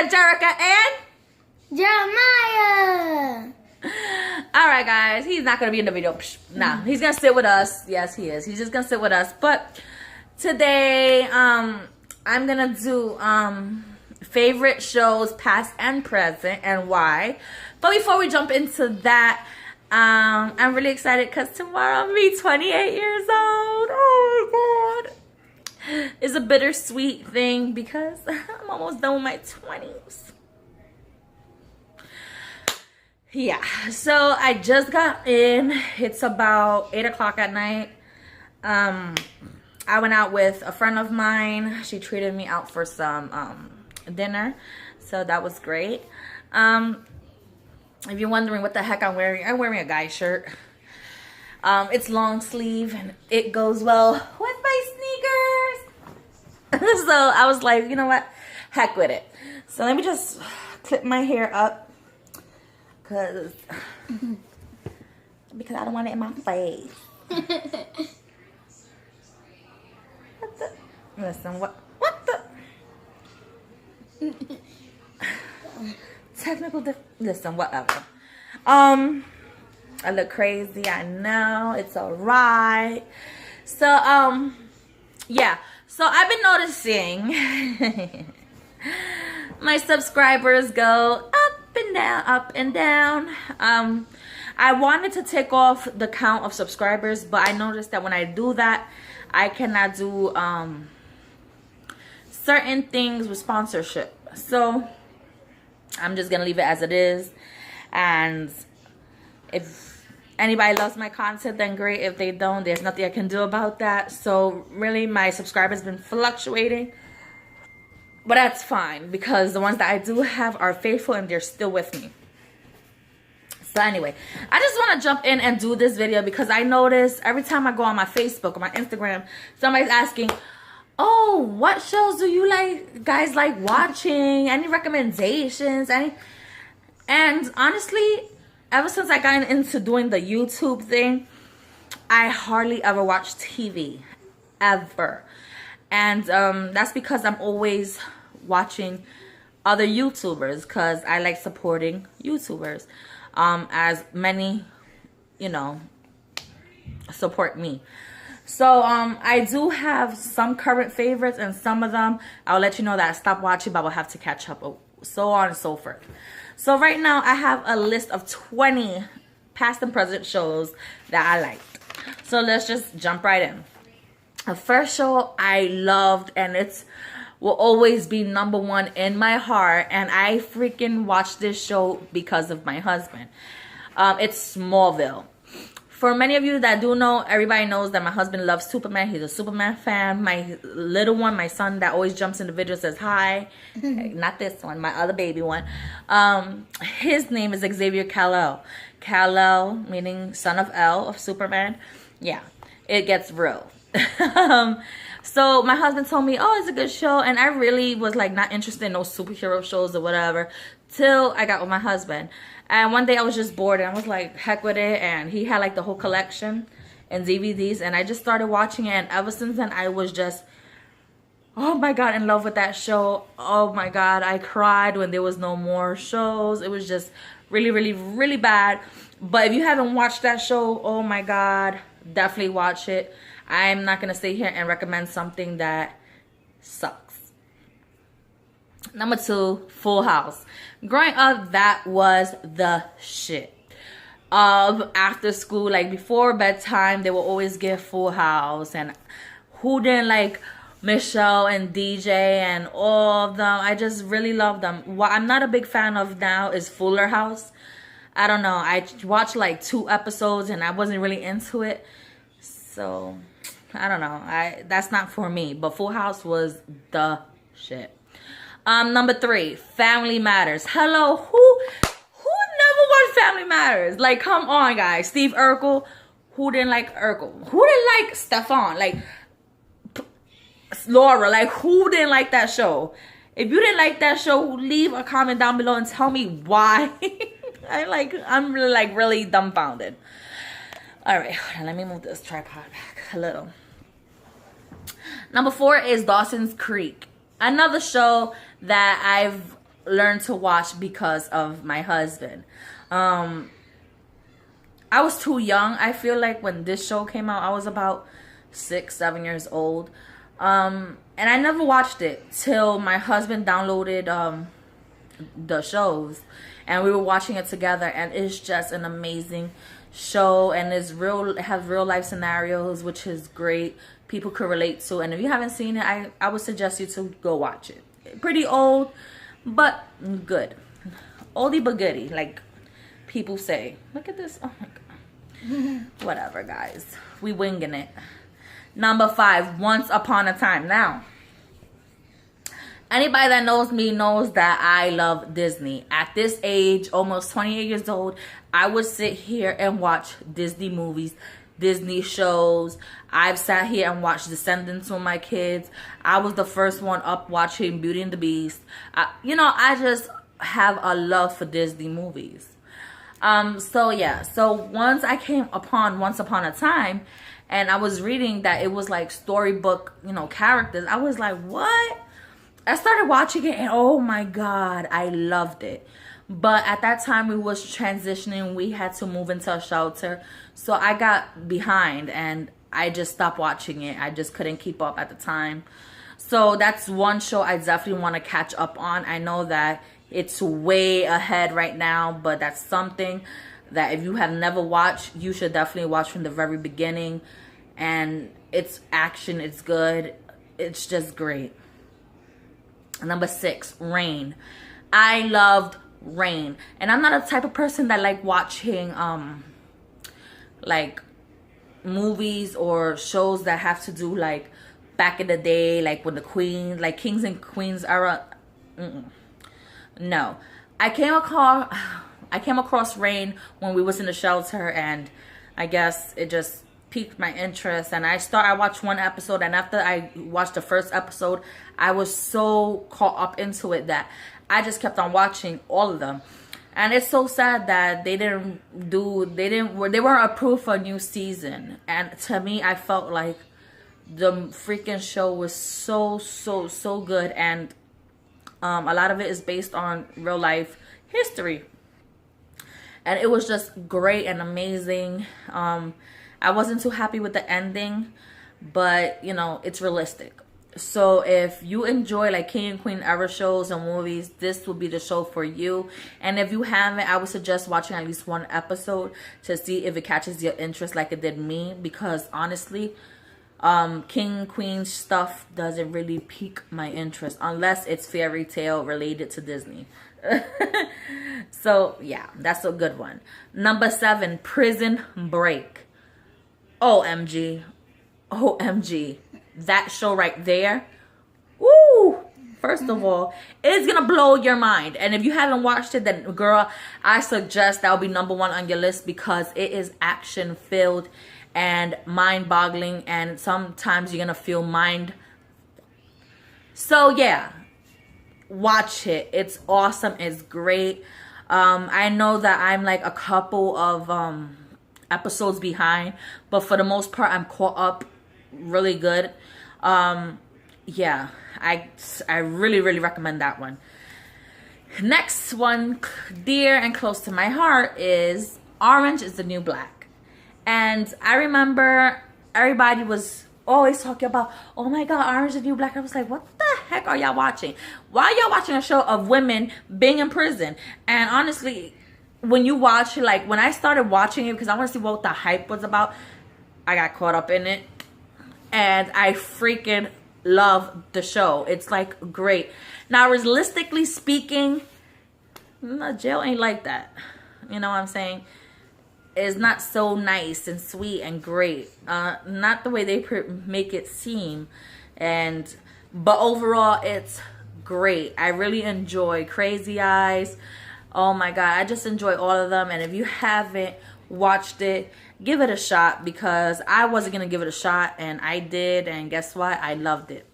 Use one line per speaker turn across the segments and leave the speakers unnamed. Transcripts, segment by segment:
said Jericka and
Jeremiah.
Alright guys, he's not gonna be in the video. Nah, he's gonna sit with us. Yes, he is. He's just gonna sit with us. But today, I'm gonna do favorite shows past and present and why. But before we jump into that, I'm really excited because tomorrow I'll be 28 years old. Oh my god. It's a bittersweet thing because I'm almost done with my 20s. Yeah, so I just got in. It's about 8 o'clock at night. I went out with a friend of mine. She treated me out for some dinner, so that was great. If you're wondering what the heck I'm wearing a guy's shirt. It's long sleeve and it goes well with my sneakers. So I was like, you know what? Heck with it. So let me just clip my hair up. Because I don't want it in my face. What the? Listen, what the? Technical listen, whatever. I look crazy, I know. It's alright. So, yeah. So I've been noticing my subscribers go up and down. I wanted to take off the count of subscribers, but I noticed that when I do that, I cannot do certain things with sponsorship. So I'm just gonna leave it as it is, and if anybody loves my content, then great. If they don't, there's nothing I can do about that. So really, my subscribers been fluctuating. But that's fine because the ones that I do have are faithful and they're still with me. So anyway, I just want to jump in and do this video because I notice every time I go on my Facebook or my Instagram, somebody's asking, oh, what shows do you guys like watching? Any recommendations? And honestly, ever since I got into doing the YouTube thing, I hardly ever watch TV. Ever. And that's because I'm always watching other YouTubers because I like supporting YouTubers. As many, you know, support me. So I do have some current favorites, and some of them I'll let you know that I stopped watching, but I will have to catch up, so on and so forth. So right now I have a list of 20 past and present shows that I liked. So let's just jump right in. The first show I loved, and it will always be #1 in my heart, and I freaking watched this show because of my husband. It's Smallville. For many of you that do know, everybody knows that my husband loves Superman. He's a Superman fan. My little one, my son that always jumps in the video, says hi. Not this one, my other baby one. His name is Xavier Kal-El. Kal-El meaning son of El of Superman. Yeah, it gets real. So my husband told me, oh, it's a good show, and I really was like not interested in those superhero shows or whatever till I got with my husband. And one day I was just bored and I was like, heck with it, and he had like the whole collection and DVDs, and I just started watching it, and ever since then I was just, oh my god, in love with that show. Oh my god, I cried when there was no more shows. It was just really, really, really bad. But if you haven't watched that show, oh my god, definitely watch it. I'm not going to sit here and recommend something that sucks. #2, Full House. Growing up, that was the shit. After school, like before bedtime, they will always give Full House. And who didn't like Michelle and DJ and all of them? I just really love them. What I'm not a big fan of now is Fuller House. I don't know. I watched like 2 episodes and I wasn't really into it. So I don't know. That's not for me. But Full House was the shit. #3, Family Matters. Hello, who never watched Family Matters? Like, come on, guys. Steve Urkel. Who didn't like Urkel? Who didn't like Stefan? Like Laura. Like, who didn't like that show? If you didn't like that show, leave a comment down below and tell me why. I'm really dumbfounded. All right, hold on, let me move this tripod back a little. #4 is Dawson's Creek. Another show that I've learned to watch because of my husband. I was too young. I feel like when this show came out, I was about 6-7 years old. And I never watched it till my husband downloaded the shows, and we were watching it together, and it's just an amazing show, and it has real life scenarios, which is great. People could relate to, and if you haven't seen it, I would suggest you to go watch it. Pretty old, but good. Oldie but goodie, like people say. Look at this. Oh my god. Whatever, guys, we winging it. Number 5, Once Upon a Time. Now, anybody that knows me knows that I love Disney. At this age, almost 28 years old, I would sit here and watch Disney movies, Disney shows. I've sat here and watched Descendants with my kids. I was the first one up watching Beauty and the Beast. I just have a love for Disney movies. So once I came upon Once Upon a Time, and I was reading that it was like storybook, characters, I was like, what? I started watching it, and oh my god, I loved it. But at that time, we was transitioning. We had to move into a shelter, so I got behind, and I just stopped watching it. I just couldn't keep up at the time. So that's one show I definitely want to catch up on. I know that it's way ahead right now, but that's something that if you have never watched, you should definitely watch from the very beginning. And it's action, it's good, it's just great. Number 6, Rain. I loved Rain, and I'm not a type of person that like watching like movies or shows that have to do like back in the day, like when the Queen, like Kings and Queens era. No, I came across Rain when we was in the shelter, and I guess it just piqued my interest, and I watched one episode, and after I watched the first episode, I was so caught up into it that I just kept on watching all of them. And it's so sad that they weren't approved for a new season. And to me, I felt like the freaking show was so good, and a lot of it is based on real life history, and it was just great and amazing. I wasn't too happy with the ending, but it's realistic. So if you enjoy like King and Queen era shows and movies, this will be the show for you. And if you haven't, I would suggest watching at least one episode to see if it catches your interest like it did me, because honestly, King and Queen stuff doesn't really pique my interest unless it's fairy tale related to Disney. So yeah, that's a good one. Number 7, Prison Break. OMG. That show right there. Woo! First of all, it's gonna blow your mind. And if you haven't watched it, then girl, I suggest that will be number 1 on your list, because it is action filled and mind-boggling, and sometimes you're gonna feel mind. So yeah, watch it. It's awesome. It's great. I know that I'm like a couple of episodes behind, but for the most part, I'm caught up really good. Yeah, I really recommend that one. Next one, dear and close to my heart, is Orange is the New Black. And I remember everybody was always talking about, oh my god, Orange is the New Black. I was like, what the heck are y'all watching? Why are y'all watching a show of women being in prison? And honestly, when you watch it, like when I started watching it because I want to see what the hype was about, I got caught up in it, and I freaking love the show. It's like great. Now, realistically speaking, jail ain't like that. You know what I'm saying? It's not so nice and sweet and great. Not the way they make it seem. But overall, it's great. I really enjoy Crazy Eyes. Oh my god, I just enjoy all of them. And if you haven't watched it, give it a shot, because I wasn't gonna give it a shot, and I did, and guess what? I loved it.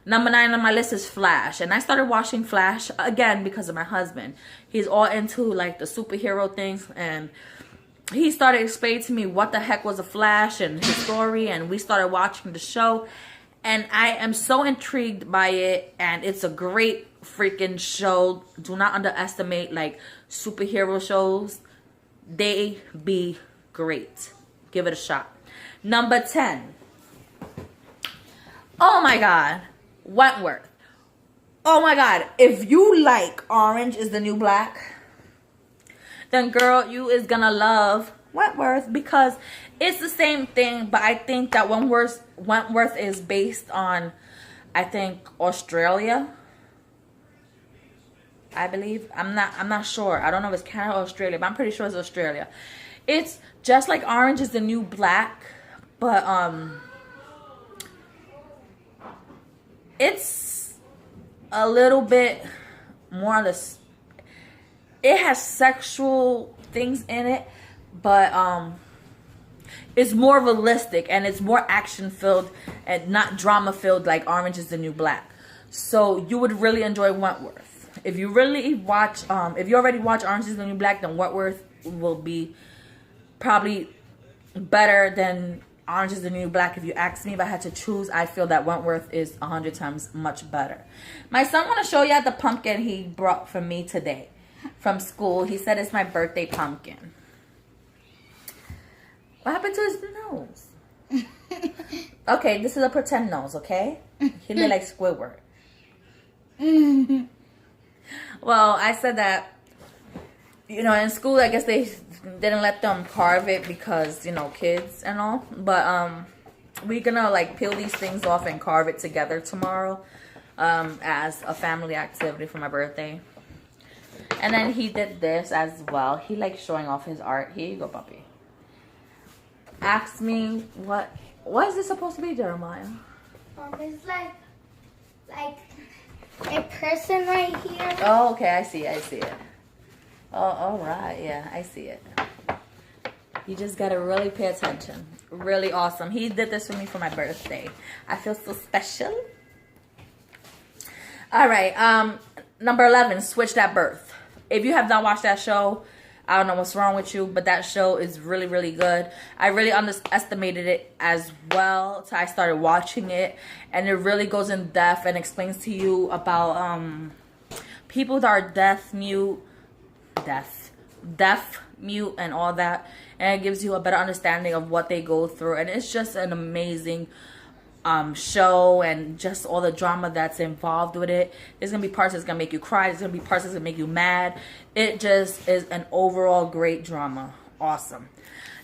Number 9 on my list is Flash, and I started watching Flash again because of my husband. He's all into like the superhero things, and he started explaining to me what the heck was a Flash and his story, and we started watching the show, And I am so intrigued by it, and it's a great freaking show. Do not underestimate like superhero shows. They be great. Give it a shot. Number 10. Oh my God. Wentworth. Oh my God. If you like Orange is the New Black, then girl, you is gonna love Wentworth, because it's the same thing, but I think that Wentworth is based on, I think, Australia. I believe. I'm not sure. I don't know if it's Canada or Australia, but I'm pretty sure it's Australia. It's just like Orange is the New Black, but it's a little bit more on the, it has sexual things in it, but it's more realistic and it's more action filled and not drama filled like Orange is the New Black. So you would really enjoy Wentworth. If you really watch, if you already watch Orange is the New Black, then Wentworth will be probably better than Orange is the New Black. If you ask me if I had to choose, I feel that Wentworth is 100 times much better. My son want to show you the pumpkin he brought for me today from school. He said it's my birthday pumpkin. What happened to his nose? Okay, this is a pretend nose, okay? He look like Squidward. Well, I said that, you know, in school, I guess they didn't let them carve it because, you know, kids and all. But we're gonna like peel these things off and carve it together tomorrow as a family activity for my birthday. And then he did this as well. He likes showing off his art. Here you go, puppy. Ask me what is this supposed to be, Jeremiah?
It's like a person right here.
Oh, okay, I see it. Oh, all right, yeah, I see it. You just gotta really pay attention. Really awesome. He did this for me for my birthday. I feel so special. All right, number 11, Switched at Birth. If you have not watched that show, I don't know what's wrong with you, but that show is really, really good. I really underestimated it as well, so I started watching it, and it really goes in depth and explains to you about people that are deaf, mute, and all that, and it gives you a better understanding of what they go through, and it's just an amazing show, and just all the drama that's involved with it. There's gonna be parts that's gonna make you cry. There's gonna be parts that's gonna make you mad. It just is an overall great drama. Awesome.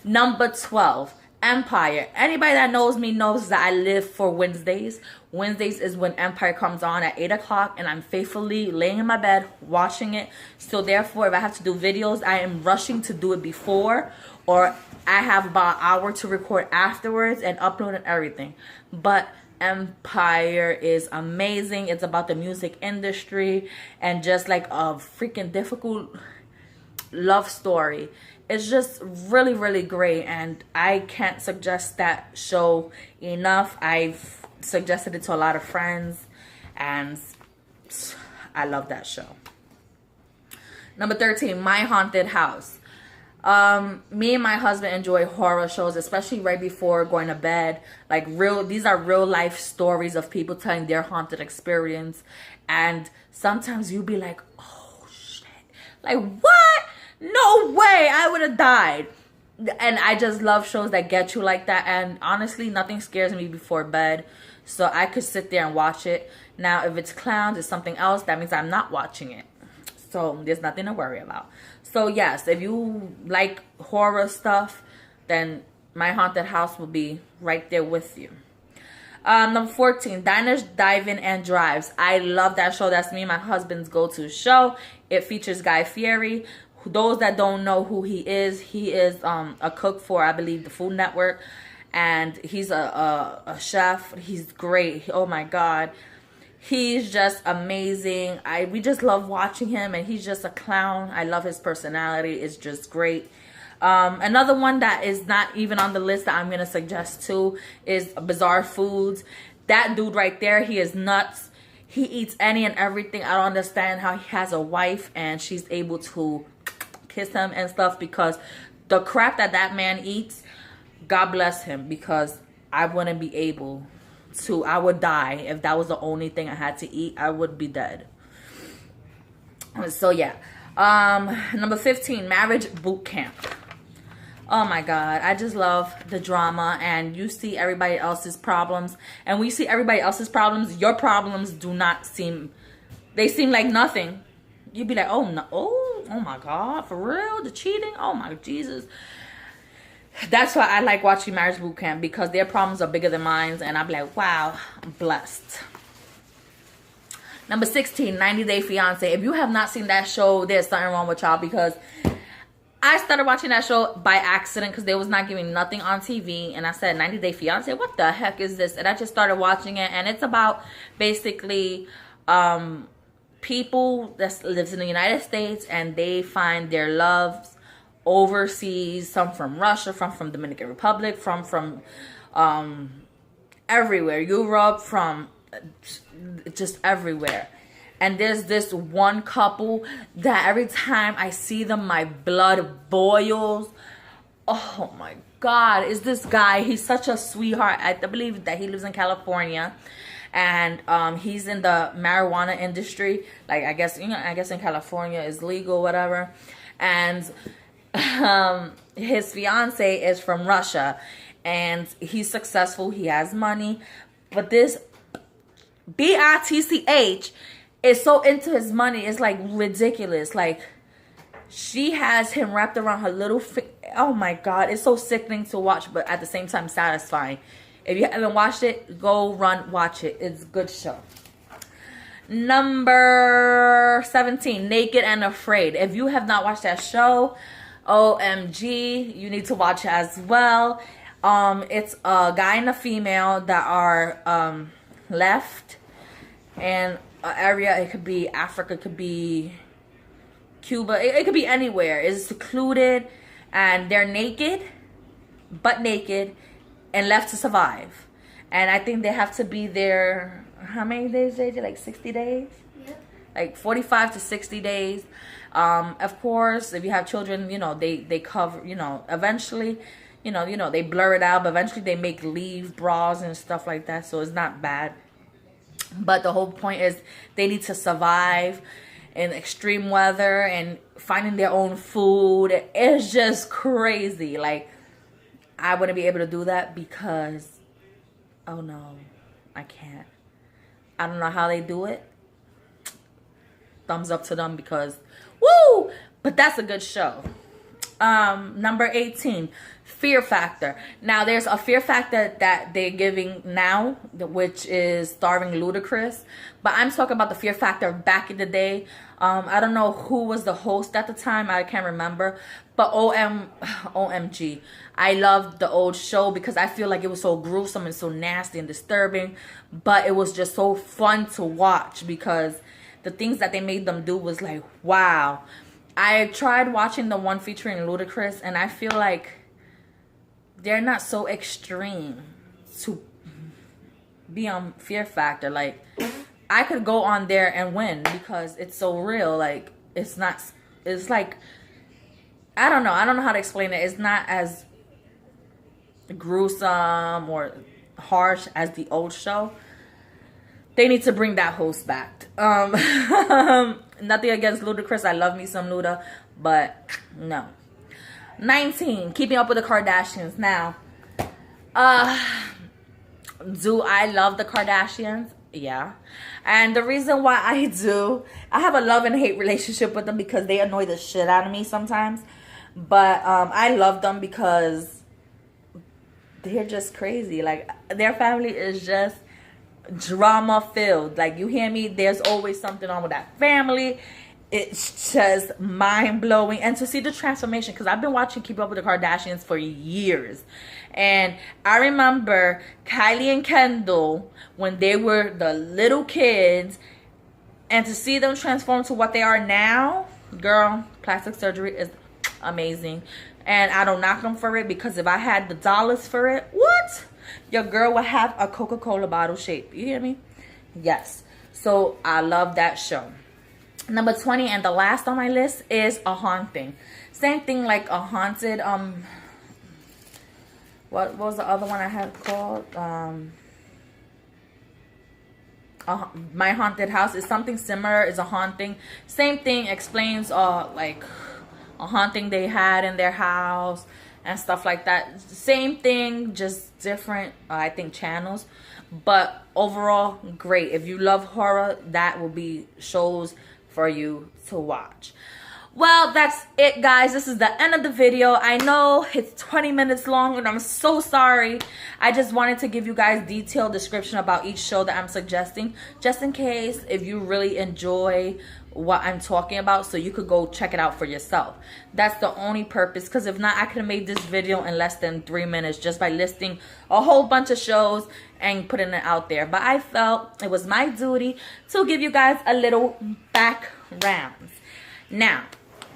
Number 12, Empire. Anybody that knows me knows that I live for Wednesdays. Wednesdays is when Empire comes on at 8 o'clock, and I'm faithfully laying in my bed watching it. So therefore, if I have to do videos, I am rushing to do it before, or I have about an hour to record afterwards and upload and everything. But Empire is amazing. It's about the music industry and just like a freaking difficult love story. It's just really, really great, and I can't suggest that show enough. I've suggested it to a lot of friends, and I love that show. Number 13, My Haunted House. Me and my husband enjoy horror shows, especially right before going to bed. Like these are real life stories of people telling their haunted experience, and sometimes you'll be like, oh shit, like what? No way, I would have died. And I just love shows that get you like that, and honestly, nothing scares me before bed, so I could sit there and watch it. Now, if it's clowns, it's something else, that means I'm not watching it. So there's nothing to worry about. So yes, if you like horror stuff, then My Haunted House will be right there with you. Number 14, Diners, Drive-In, and Drives. I love that show. That's me and my husband's go-to show. It features Guy Fieri. Those that don't know who he is a cook for, I believe, the Food Network. And he's a chef. He's great. Oh my God. He's just amazing. We just love watching him, and he's just a clown. I love his personality. It's just great. Another one that is not even on the list that I'm going to suggest too is Bizarre Foods. That dude right there, he is nuts. He eats any and everything. I don't understand how he has a wife and she's able to kiss him and stuff, because the crap that man eats, God bless him, because I wouldn't be able to, I would die if that was the only thing I had to eat. I would be dead. So yeah. Number 15, Marriage Boot Camp. Oh my God, I just love the drama, and you see everybody else's problems, and when you see everybody else's problems, your problems do not seem, they seem like nothing. You'd be like, oh no, oh my God, for real, the cheating, oh my Jesus. That's why I like watching Marriage Boot Camp, because their problems are bigger than mine, and I'm like, wow, I'm blessed. Number 16, 90 Day Fiance. If you have not seen that show, there's something wrong with y'all, because I started watching that show by accident because they was not giving nothing on TV. And I said, 90 Day Fiance, what the heck is this? And I just started watching it. And it's about basically people that lives in the United States, and they find their loves overseas. Some from Russia, from Dominican Republic, from everywhere. Europe, from just everywhere. And there's this one couple that every time I see them, my blood boils. Oh my God, is this guy? He's such a sweetheart. I believe that he lives in California, and he's in the marijuana industry. Like, I guess in California is legal, whatever. And his fiance is from Russia, and he's successful. He has money, but this bitch is so into his money. It's like ridiculous. Like, she has him wrapped around her little oh my God, it's so sickening to watch, but at the same time satisfying. If you haven't watched it, go run watch it. It's a good show. Number 17, Naked and Afraid. If you have not watched that show, OMG, you need to watch it as well. It's a guy and a female that are left in an area. It could be Africa, it could be Cuba, it could be anywhere. It's secluded, and they're naked, butt naked, and left to survive. And I think they have to be there, how many days, JJ? Like 60 days? Yeah. Like 45 to 60 days. Of course, if you have children, you know, they cover, you know, eventually, you know, they blur it out, but eventually they make leave bras and stuff like that, so it's not bad. But the whole point is they need to survive in extreme weather and finding their own food. It's just crazy. Like, I wouldn't be able to do that because, oh no, I can't. I don't know how they do it. Thumbs up to them, because, woo! But that's a good show. Number 18, Fear Factor. Now, there's a Fear Factor that they're giving now, which is starring Ludacris. But I'm talking about the Fear Factor back in the day. I don't know who was the host at the time. I can't remember. But OMG. I loved the old show because I feel like it was so gruesome and so nasty and disturbing. But it was just so fun to watch because the things that they made them do was like, wow. I tried watching the one featuring Ludacris, and I feel like they're not so extreme to be on Fear Factor. Like, I could go on there and win because it's so real. Like, it's not, it's like, I don't know how to explain it. It's not as gruesome or harsh as the old show. They need to bring that host back. Nothing against Ludacris. I love me some Luda, but no. 19, Keeping Up with the Kardashians. Now, do I love the Kardashians? Yeah. And the reason why I do, I have a love and hate relationship with them because they annoy the shit out of me sometimes. But I love them because they're just crazy. Like, their family is just drama filled. Like, you hear me? There's always something on with that family. It's just mind-blowing. And to see the transformation, because I've been watching Keep Up with the Kardashians for years. And I remember Kylie and Kendall when they were the little kids. And to see them transform to what they are now, girl, plastic surgery is amazing. And I don't knock them for it, because if I had the dollars for it, what? Your girl would have a Coca-Cola bottle shape. You hear me? Yes. So I love that show. Number 20, and the last on my list, is A Haunting. Same thing like a haunted, what was the other one I had called? My Haunted House is something similar. It's a haunting. Same thing, explains like a haunting they had in their house and stuff like that. Same thing, just different, I think, channels. But overall, great. If you love horror, that will be shows for you to watch. Well, that's it, guys. This is the end of the video. I know it's 20 minutes long, and I'm so sorry. I just wanted to give you guys detailed description about each show that I'm suggesting, just in case if you really enjoy what I'm talking about, so you could go check it out for yourself. That's the only purpose, because if not, I could have made this video in less than 3 minutes just by listing a whole bunch of shows and putting it out there. But I felt it was my duty to give you guys a little background. Now,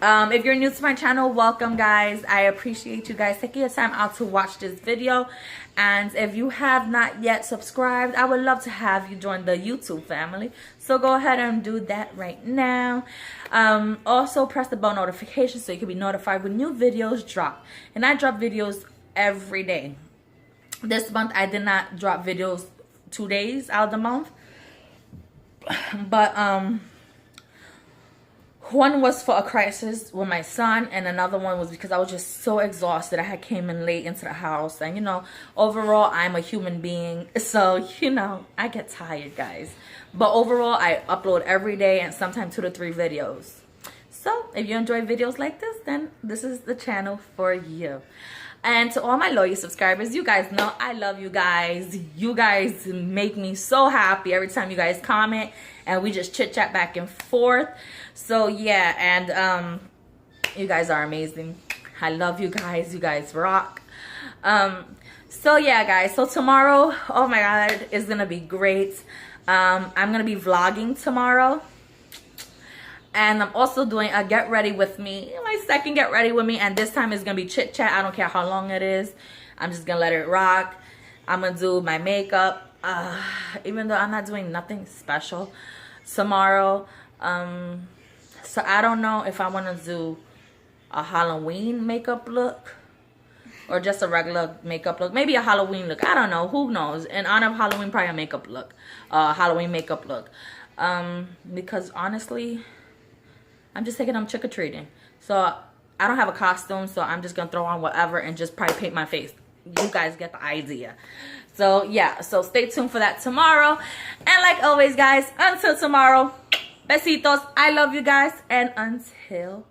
if you're new to my channel, welcome, guys. I appreciate you guys taking your time out to watch this video. And if you have not yet subscribed, I would love to have you join the YouTube family. So go ahead and do that right now. Also, press the bell notification so you can be notified when new videos drop. And I drop videos every day. This month, I did not drop videos 2 days out of the month. But, one was for a crisis with my son, and another one was because I was just so exhausted. I had came in late into the house, and you know, overall, I'm a human being, so you know, I get tired, guys. But overall, I upload every day, and sometimes 2 to 3 videos. So if you enjoy videos like this, then this is the channel for you. And to all my loyal subscribers, you guys know I love you guys. You guys make me so happy every time you guys comment, and we just chit chat back and forth. So yeah, and you guys are amazing. I love you guys. You guys rock. So yeah, guys. So tomorrow, oh my God, is gonna be great. I'm gonna be vlogging tomorrow. And I'm also doing a get ready with me, my second get ready with me. And this time it's going to be chit chat. I don't care how long it is. I'm just going to let it rock. I'm going to do my makeup. Even though I'm not doing nothing special tomorrow. So I don't know if I want to do a Halloween makeup look or just a regular makeup look. Maybe a Halloween look. I don't know. Who knows? In honor of Halloween, probably a makeup look. Halloween makeup look. Because honestly, I'm just taking them trick-or-treating. So I don't have a costume, so I'm just going to throw on whatever and just probably paint my face. You guys get the idea. So yeah, so stay tuned for that tomorrow. And like always, guys, until tomorrow, besitos. I love you guys. And until